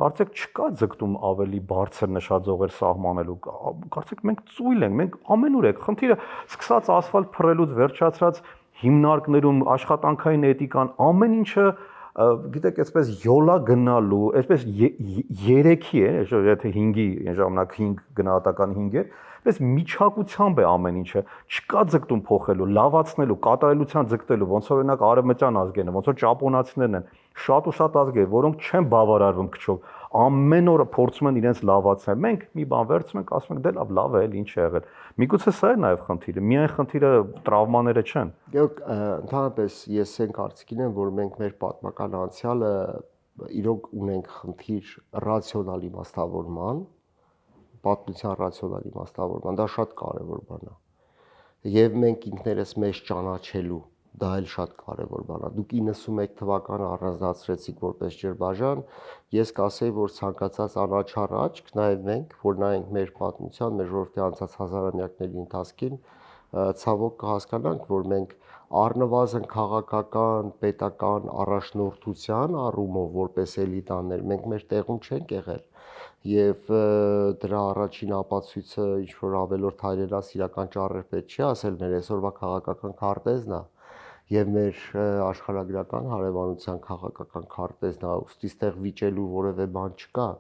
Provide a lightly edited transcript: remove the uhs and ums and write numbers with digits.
Կարծեք չկա ձգտում ավելի բարձր նշաձողեր սահմանելու։ Կարծեք մենք ծույլ ենք, մենք ամենուր ենք։ Խնդիրը սկսած ասֆալտ փռելուց վերջացած հիմնարկներում աշխատանքային էթիկան, ամեն ինչը գիտեք, այսպես յոլա գնալու, այսպես 3-ի է, եթե 5-ի ժամանակ 5 գնահատական 5 էր, այսպես միջակությամբ է ամեն ինչը։ Չկա ձգտում փոխելու, լավացնելու, կատարելության ձգտելու, ոնց որ օրինակ արևմտյան ազգերն են, ոնց որ ճապոնացիներն են, շատ ու շատ ազգեր, որոնք չեն բավարարվում քչով, ամեն օր փորձում են իրենց լավացնել։ Մենք մի բան վերցնում ենք, ասում ենք դե լավ է, ինչ է եղել։ Միգուցե սա է նաև խնդիրը, միայն խնդիրը տրավմաները չեն։ Գիտեք, ընդհանրապես ես այն կարծիքին եմ, որ մենք մեր պատմական անցյալը իրոք ունենք խնդիր ռացիոնալ իմաստավորման, պատմության ռացիոնալ իմաստավորման, դա շատ կարևոր բան է։ Եվ մենք ինքներս մեզ ճանաչելու, դա էլ շատ կարևոր բան է։ Դուք 91 թվականը առանձնացրեցիք որպես ջրբաժան, ես կասեի, որ ցանկացած անաչառ աչք նայենք, որ նայենք մեր պատմության, մեր ժողովրդի անցած հազարամյակների ընթացքին, ցավոք կհասկանանք, որ մենք առնվազն քաղաքական, պետական առաջնորդության առումով որպես էլիտաներ մենք մեր տեղում չենք եղել եւ դրա առաջին ապացույցը ինչ որ ավելորդ հայրենասիրական ճառեր պետք չի ասել մեր այսօրվա քաղաքական քարտեզն է եւ մեր աշխարհագրական հարևանության քաղաքական քարտեզն է, ուստի ստեղ վիճելու որևէ բան չկա։